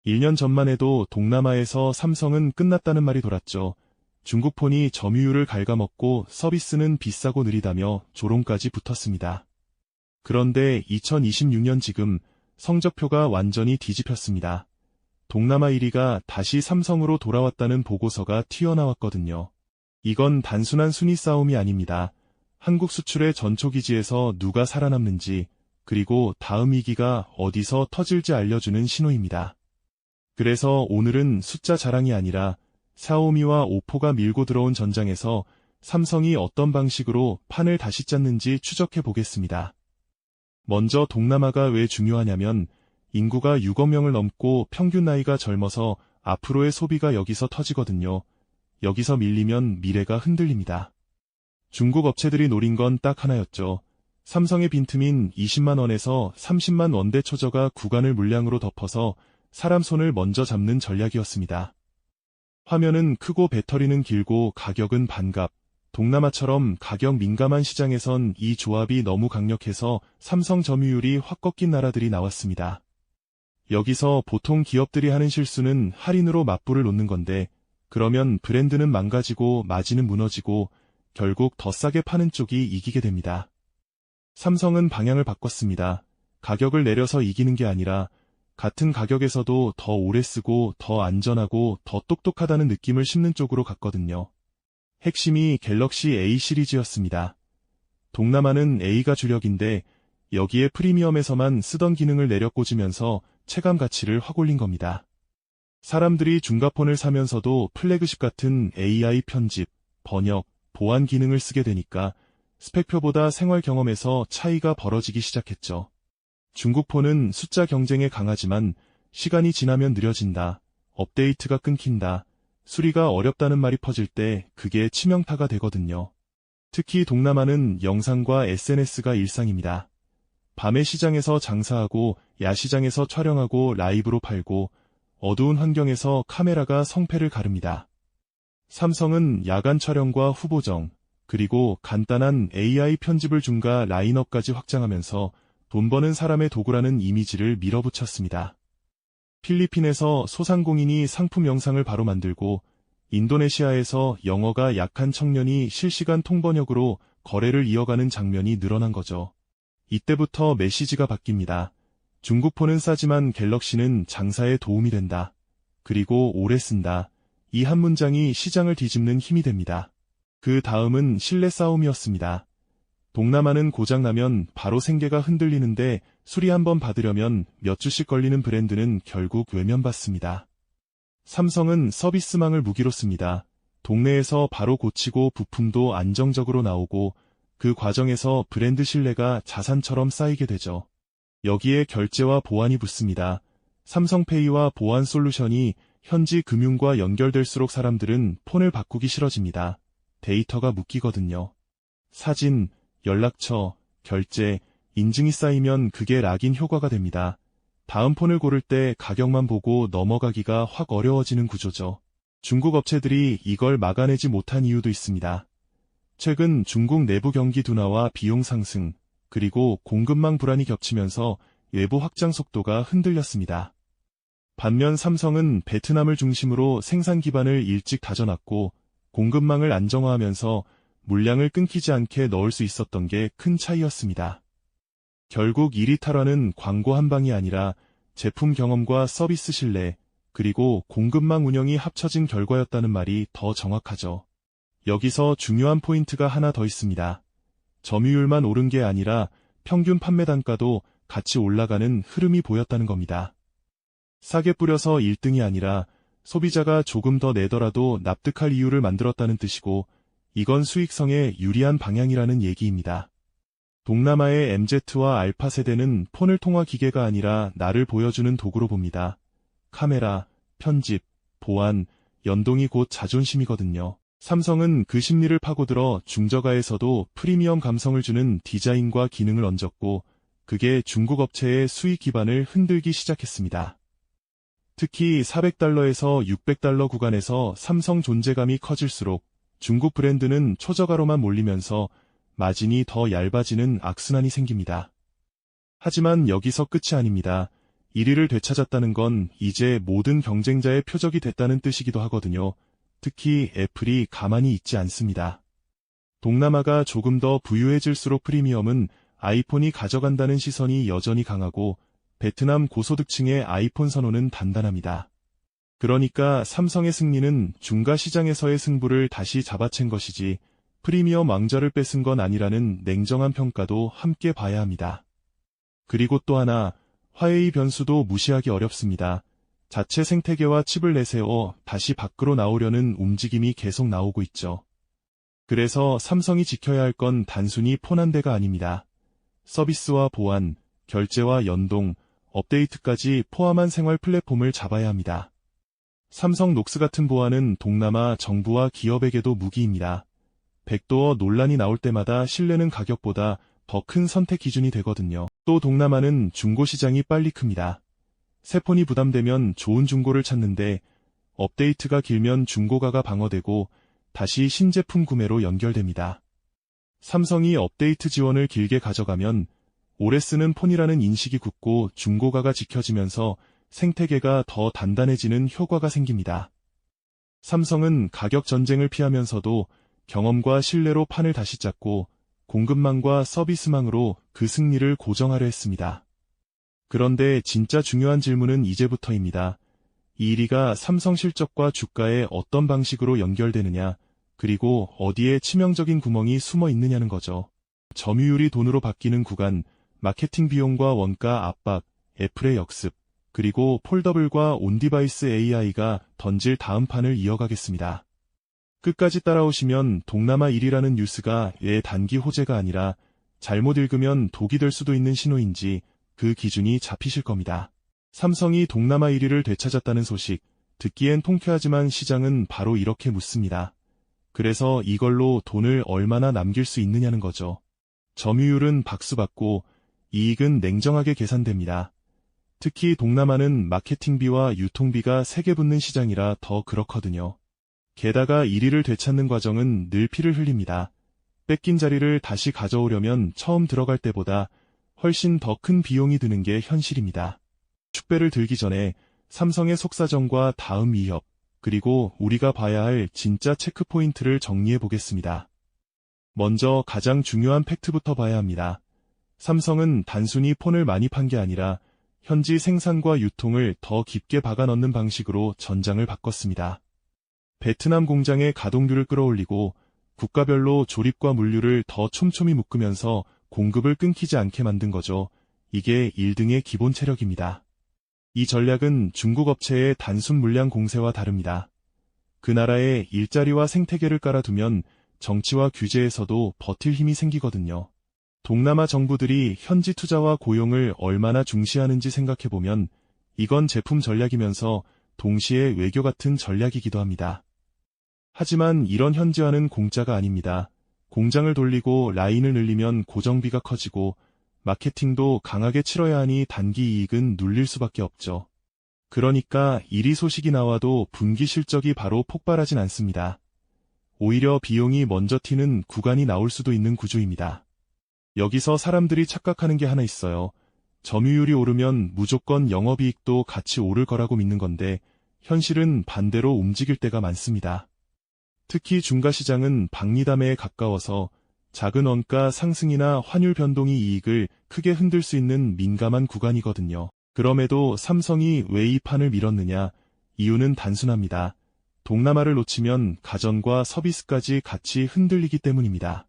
1년 전만 해도 동남아에서 삼성은 끝났다는 말이 돌았죠. 중국 폰이 점유율을 갉아먹고 서비스는 비싸고 느리다며 조롱까지 붙었습니다. 그런데 2026년 지금 성적표가 완전히 뒤집혔습니다. 동남아 1위가 다시 삼성으로 돌아왔다는 보고서가 튀어나왔거든요. 이건 단순한 순위 싸움이 아닙니다. 한국 수출의 전초기지에서 누가 살아남는지, 그리고 다음 위기가 어디서 터질지 알려주는 신호입니다. 그래서 오늘은 숫자 자랑이 아니라 샤오미와 오포가 밀고 들어온 전장에서 삼성이 어떤 방식으로 판을 다시 짰는지 추적해 보겠습니다. 먼저 동남아가 왜 중요하냐면 인구가 6억 명을 넘고 평균 나이가 젊어서 앞으로의 소비가 여기서 터지거든요. 여기서 밀리면 미래가 흔들립니다. 중국 업체들이 노린 건 딱 하나였죠. 삼성의 빈틈인 20만 원에서 30만 원대 초저가 구간을 물량으로 덮어서 사람 손을 먼저 잡는 전략이었습니다. 화면은 크고 배터리는 길고 가격은 반값. 동남아처럼 가격 민감한 시장에선 이 조합이 너무 강력해서 삼성 점유율이 확 꺾인 나라들이 나왔습니다. 여기서 보통 기업들이 하는 실수는 할인으로 맞불을 놓는 건데, 그러면 브랜드는 망가지고 마진은 무너지고 결국 더 싸게 파는 쪽이 이기게 됩니다. 삼성은 방향을 바꿨습니다. 가격을 내려서 이기는 게 아니라 같은 가격에서도 더 오래 쓰고 더 안전하고 더 똑똑하다는 느낌을 심는 쪽으로 갔거든요. 핵심이 갤럭시 A 시리즈였습니다. 동남아는 A가 주력인데 여기에 프리미엄에서만 쓰던 기능을 내려 꽂으면서 체감 가치를 확 올린 겁니다. 사람들이 중가폰을 사면서도 플래그십 같은 AI 편집, 번역, 보안 기능을 쓰게 되니까 스펙표보다 생활 경험에서 차이가 벌어지기 시작했죠. 중국 폰은 숫자 경쟁에 강하지만 시간이 지나면 느려진다, 업데이트가 끊긴다, 수리가 어렵다는 말이 퍼질 때 그게 치명타가 되거든요. 특히 동남아는 영상과 SNS가 일상입니다. 밤에 시장에서 장사하고 야시장에서 촬영하고 라이브로 팔고 어두운 환경에서 카메라가 성패를 가릅니다. 삼성은 야간 촬영과 후보정, 그리고 간단한 AI 편집을 중가 라인업까지 확장하면서 돈 버는 사람의 도구라는 이미지를 밀어붙였습니다. 필리핀에서 소상공인이 상품 영상을 바로 만들고 인도네시아에서 영어가 약한 청년이 실시간 통번역으로 거래를 이어가는 장면이 늘어난 거죠. 이때부터 메시지가 바뀝니다. 중국 폰은 싸지만 갤럭시는 장사에 도움이 된다. 그리고 오래 쓴다. 이 한 문장이 시장을 뒤집는 힘이 됩니다. 그 다음은 신뢰 싸움이었습니다. 동남아는 고장나면 바로 생계가 흔들리는데 수리 한번 받으려면 몇 주씩 걸리는 브랜드는 결국 외면받습니다. 삼성은 서비스망을 무기로 씁니다. 동네에서 바로 고치고 부품도 안정적으로 나오고 그 과정에서 브랜드 신뢰가 자산처럼 쌓이게 되죠. 여기에 결제와 보안이 붙습니다. 삼성페이와 보안 솔루션이 현지 금융과 연결될수록 사람들은 폰을 바꾸기 싫어집니다. 데이터가 묶이거든요. 사진, 연락처, 결제, 인증이 쌓이면 그게 락인 효과가 됩니다. 다음 폰을 고를 때 가격만 보고 넘어가기가 확 어려워지는 구조죠. 중국 업체들이 이걸 막아내지 못한 이유도 있습니다. 최근 중국 내부 경기 둔화와 비용 상승, 그리고 공급망 불안이 겹치면서 외부 확장 속도가 흔들렸습니다. 반면 삼성은 베트남을 중심으로 생산 기반을 일찍 다져놨고 공급망을 안정화하면서 물량을 끊기지 않게 넣을 수 있었던 게 큰 차이였습니다. 결국 1위 탈환은 광고 한 방이 아니라 제품 경험과 서비스 신뢰, 그리고 공급망 운영이 합쳐진 결과였다는 말이 더 정확하죠. 여기서 중요한 포인트가 하나 더 있습니다. 점유율만 오른 게 아니라 평균 판매 단가도 같이 올라가는 흐름이 보였다는 겁니다. 싸게 뿌려서 1등이 아니라 소비자가 조금 더 내더라도 납득할 이유를 만들었다는 뜻이고, 이건 수익성에 유리한 방향이라는 얘기입니다. 동남아의 MZ와 알파 세대는 폰을 통화 기계가 아니라 나를 보여주는 도구로 봅니다. 카메라, 편집, 보안, 연동이 곧 자존심이거든요. 삼성은 그 심리를 파고들어 중저가에서도 프리미엄 감성을 주는 디자인과 기능을 얹었고, 그게 중국 업체의 수익 기반을 흔들기 시작했습니다. 특히 400달러에서 600달러 구간에서 삼성 존재감이 커질수록 중국 브랜드는 초저가로만 몰리면서 마진이 더 얇아지는 악순환이 생깁니다. 하지만 여기서 끝이 아닙니다. 1위를 되찾았다는 건 이제 모든 경쟁자의 표적이 됐다는 뜻이기도 하거든요. 특히 애플이 가만히 있지 않습니다. 동남아가 조금 더 부유해질수록 프리미엄은 아이폰이 가져간다는 시선이 여전히 강하고 베트남 고소득층의 아이폰 선호는 단단합니다. 그러니까 삼성의 승리는 중가 시장에서의 승부를 다시 잡아챈 것이지 프리미엄 왕좌를 뺏은 건 아니라는 냉정한 평가도 함께 봐야 합니다. 그리고 또 하나, 화웨이 변수도 무시하기 어렵습니다. 자체 생태계와 칩을 내세워 다시 밖으로 나오려는 움직임이 계속 나오고 있죠. 그래서 삼성이 지켜야 할 건 단순히 폰 한 대가 아닙니다. 서비스와 보안, 결제와 연동, 업데이트까지 포함한 생활 플랫폼을 잡아야 합니다. 삼성 녹스 같은 보안은 동남아 정부와 기업에게도 무기입니다. 백도어 논란이 나올 때마다 신뢰는 가격보다 더 큰 선택 기준이 되거든요. 또 동남아는 중고 시장이 빨리 큽니다. 새 폰이 부담되면 좋은 중고를 찾는데 업데이트가 길면 중고가가 방어되고 다시 신제품 구매로 연결됩니다. 삼성이 업데이트 지원을 길게 가져가면 오래 쓰는 폰이라는 인식이 굳고 중고가가 지켜지면서 생태계가 더 단단해지는 효과가 생깁니다. 삼성은 가격 전쟁을 피하면서도 경험과 신뢰로 판을 다시 짰고 공급망과 서비스망으로 그 승리를 고정하려 했습니다. 그런데 진짜 중요한 질문은 이제부터입니다. 이 1위가 삼성 실적과 주가에 어떤 방식으로 연결되느냐, 그리고 어디에 치명적인 구멍이 숨어 있느냐는 거죠. 점유율이 돈으로 바뀌는 구간, 마케팅 비용과 원가 압박, 애플의 역습, 그리고 폴더블과 온디바이스 AI가 던질 다음 판을 이어가겠습니다. 끝까지 따라오시면 동남아 1위라는 뉴스가 단기 호재가 아니라 잘못 읽으면 독이 될 수도 있는 신호인지 그 기준이 잡히실 겁니다. 삼성이 동남아 1위를 되찾았다는 소식, 듣기엔 통쾌하지만 시장은 바로 이렇게 묻습니다. 그래서 이걸로 돈을 얼마나 남길 수 있느냐는 거죠. 점유율은 박수받고 이익은 냉정하게 계산됩니다. 특히 동남아는 마케팅비와 유통비가 세게 붙는 시장이라 더 그렇거든요. 게다가 1위를 되찾는 과정은 늘 피를 흘립니다. 뺏긴 자리를 다시 가져오려면 처음 들어갈 때보다 훨씬 더 큰 비용이 드는 게 현실입니다. 축배를 들기 전에 삼성의 속사정과 다음 위협, 그리고 우리가 봐야 할 진짜 체크포인트를 정리해 보겠습니다. 먼저 가장 중요한 팩트부터 봐야 합니다. 삼성은 단순히 폰을 많이 판 게 아니라 현지 생산과 유통을 더 깊게 박아 넣는 방식으로 전장을 바꿨습니다. 베트남 공장의 가동률을 끌어올리고 국가별로 조립과 물류를 더 촘촘히 묶으면서 공급을 끊기지 않게 만든 거죠. 이게 1등의 기본 체력입니다. 이 전략은 중국 업체의 단순 물량 공세와 다릅니다. 그 나라에 일자리와 생태계를 깔아두면 정치와 규제에서도 버틸 힘이 생기거든요. 동남아 정부들이 현지 투자와 고용을 얼마나 중시하는지 생각해보면 이건 제품 전략이면서 동시에 외교 같은 전략이기도 합니다. 하지만 이런 현지화는 공짜가 아닙니다. 공장을 돌리고 라인을 늘리면 고정비가 커지고 마케팅도 강하게 치러야 하니 단기 이익은 눌릴 수밖에 없죠. 그러니까 1위 소식이 나와도 분기 실적이 바로 폭발하진 않습니다. 오히려 비용이 먼저 튀는 구간이 나올 수도 있는 구조입니다. 여기서 사람들이 착각하는 게 하나 있어요. 점유율이 오르면 무조건 영업이익도 같이 오를 거라고 믿는 건데 현실은 반대로 움직일 때가 많습니다. 특히 중가시장은 박리담회에 가까워서 작은 원가 상승이나 환율 변동이 이익을 크게 흔들 수 있는 민감한 구간이거든요. 그럼에도 삼성이 왜 이 판을 밀었느냐? 이유는 단순합니다. 동남아를 놓치면 가전과 서비스까지 같이 흔들리기 때문입니다.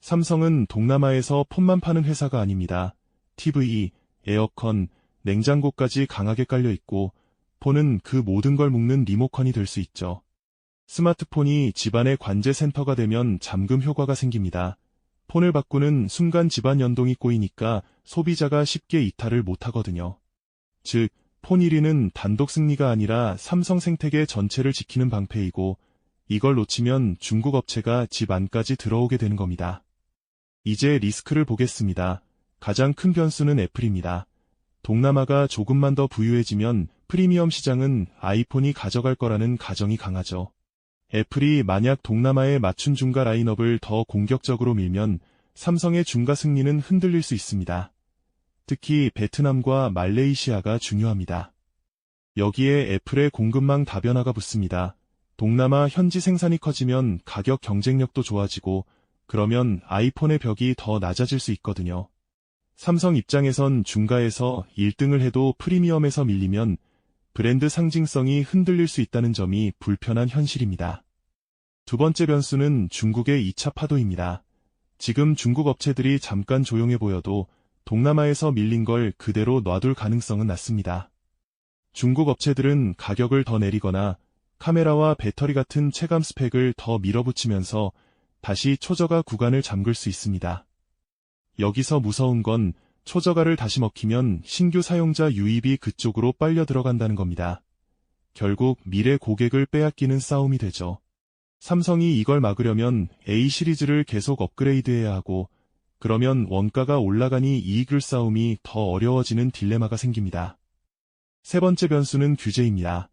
삼성은 동남아에서 폰만 파는 회사가 아닙니다. TV, 에어컨, 냉장고까지 강하게 깔려 있고 폰은 그 모든 걸 묶는 리모컨이 될 수 있죠. 스마트폰이 집안의 관제 센터가 되면 잠금 효과가 생깁니다. 폰을 바꾸는 순간 집안 연동이 꼬이니까 소비자가 쉽게 이탈을 못하거든요. 즉, 폰 1위는 단독 승리가 아니라 삼성 생태계 전체를 지키는 방패이고 이걸 놓치면 중국 업체가 집 안까지 들어오게 되는 겁니다. 이제 리스크를 보겠습니다. 가장 큰 변수는 애플입니다. 동남아가 조금만 더 부유해지면 프리미엄 시장은 아이폰이 가져갈 거라는 가정이 강하죠. 애플이 만약 동남아의 맞춤 중가 라인업을 더 공격적으로 밀면 삼성의 중가 승리는 흔들릴 수 있습니다. 특히 베트남과 말레이시아가 중요합니다. 여기에 애플의 공급망 다변화가 붙습니다. 동남아 현지 생산이 커지면 가격 경쟁력도 좋아지고 그러면 아이폰의 벽이 더 낮아질 수 있거든요. 삼성 입장에선 중가에서 1등을 해도 프리미엄에서 밀리면 브랜드 상징성이 흔들릴 수 있다는 점이 불편한 현실입니다. 두 번째 변수는 중국의 2차 파도입니다. 지금 중국 업체들이 잠깐 조용해 보여도 동남아에서 밀린 걸 그대로 놔둘 가능성은 낮습니다. 중국 업체들은 가격을 더 내리거나 카메라와 배터리 같은 체감 스펙을 더 밀어붙이면서 다시 초저가 구간을 잠글 수 있습니다. 여기서 무서운 건 초저가를 다시 먹히면 신규 사용자 유입이 그쪽으로 빨려 들어간다는 겁니다. 결국 미래 고객을 빼앗기는 싸움이 되죠. 삼성이 이걸 막으려면 A 시리즈를 계속 업그레이드해야 하고 그러면 원가가 올라가니 이익률 싸움이 더 어려워지는 딜레마가 생깁니다. 세 번째 변수는 규제입니다.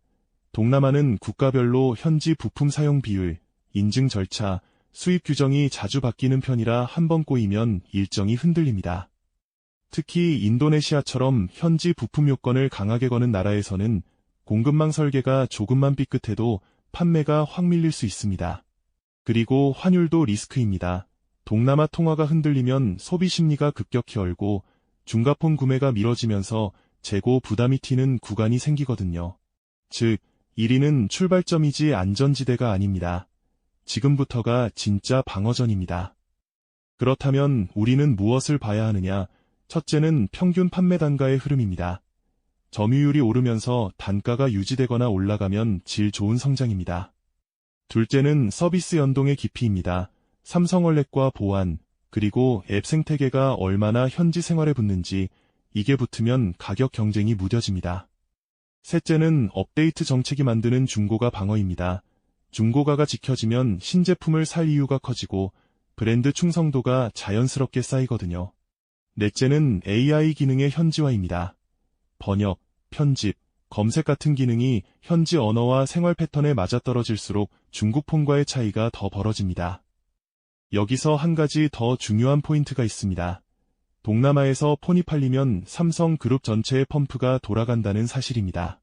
동남아는 국가별로 현지 부품 사용 비율, 인증 절차, 수입 규정이 자주 바뀌는 편이라 한번 꼬이면 일정이 흔들립니다. 특히 인도네시아처럼 현지 부품 요건을 강하게 거는 나라에서는 공급망 설계가 조금만 삐끗해도 판매가 확 밀릴 수 있습니다. 그리고 환율도 리스크입니다. 동남아 통화가 흔들리면 소비 심리가 급격히 얼고 중가폰 구매가 미뤄지면서 재고 부담이 튀는 구간이 생기거든요. 즉, 1위는 출발점이지 안전지대가 아닙니다. 지금부터가 진짜 방어전입니다. 그렇다면 우리는 무엇을 봐야 하느냐? 첫째는 평균 판매 단가의 흐름입니다. 점유율이 오르면서 단가가 유지되거나 올라가면 질 좋은 성장입니다. 둘째는 서비스 연동의 깊이입니다. 삼성월렛과 보안, 그리고 앱 생태계가 얼마나 현지 생활에 붙는지, 이게 붙으면 가격 경쟁이 무뎌집니다. 셋째는 업데이트 정책이 만드는 중고가 방어입니다. 중고가가 지켜지면 신제품을 살 이유가 커지고 브랜드 충성도가 자연스럽게 쌓이거든요. 넷째는 AI 기능의 현지화입니다. 번역, 편집, 검색 같은 기능이 현지 언어와 생활 패턴에 맞아떨어질수록 중국폰과의 차이가 더 벌어집니다. 여기서 한 가지 더 중요한 포인트가 있습니다. 동남아에서 폰이 팔리면 삼성그룹 전체의 펌프가 돌아간다는 사실입니다.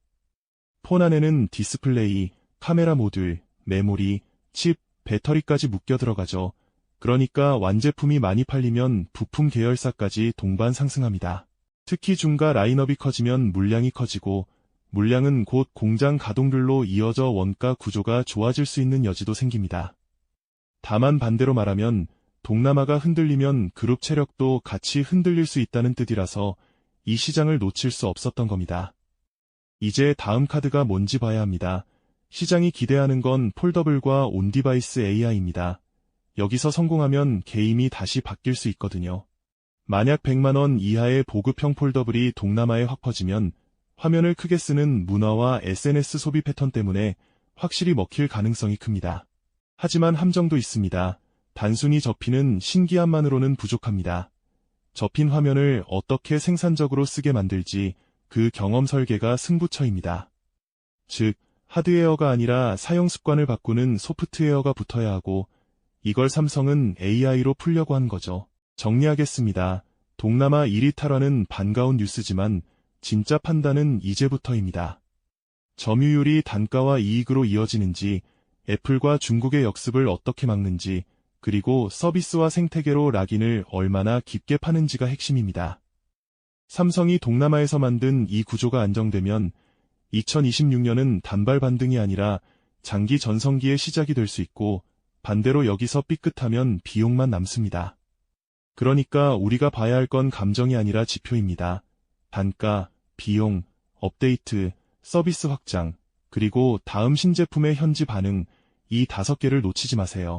폰 안에는 디스플레이, 카메라 모듈, 메모리, 칩, 배터리까지 묶여 들어가죠. 그러니까 완제품이 많이 팔리면 부품 계열사까지 동반 상승합니다. 특히 중가 라인업이 커지면 물량이 커지고 물량은 곧 공장 가동률로 이어져 원가 구조가 좋아질 수 있는 여지도 생깁니다. 다만 반대로 말하면 동남아가 흔들리면 그룹 체력도 같이 흔들릴 수 있다는 뜻이라서 이 시장을 놓칠 수 없었던 겁니다. 이제 다음 카드가 뭔지 봐야 합니다. 시장이 기대하는 건 폴더블과 온디바이스 AI입니다. 여기서 성공하면 게임이 다시 바뀔 수 있거든요. 만약 100만원 이하의 보급형 폴더블이 동남아에 확 퍼지면 화면을 크게 쓰는 문화와 SNS 소비 패턴 때문에 확실히 먹힐 가능성이 큽니다. 하지만 함정도 있습니다. 단순히 접히는 신기함만으로는 부족합니다. 접힌 화면을 어떻게 생산적으로 쓰게 만들지 그 경험 설계가 승부처입니다. 즉, 하드웨어가 아니라 사용 습관을 바꾸는 소프트웨어가 붙어야 하고 이걸 삼성은 AI로 풀려고 한 거죠. 정리하겠습니다. 동남아 1위 탈환은 반가운 뉴스지만 진짜 판단은 이제부터입니다. 점유율이 단가와 이익으로 이어지는지, 애플과 중국의 역습을 어떻게 막는지, 그리고 서비스와 생태계로 락인을 얼마나 깊게 파는지가 핵심입니다. 삼성이 동남아에서 만든 이 구조가 안정되면 2026년은 단발 반등이 아니라 장기 전성기의 시작이 될 수 있고 반대로 여기서 삐끗하면 비용만 남습니다. 그러니까 우리가 봐야 할 건 감정이 아니라 지표입니다. 단가, 비용, 업데이트, 서비스 확장, 그리고 다음 신제품의 현지 반응, 이 5개를 놓치지 마세요.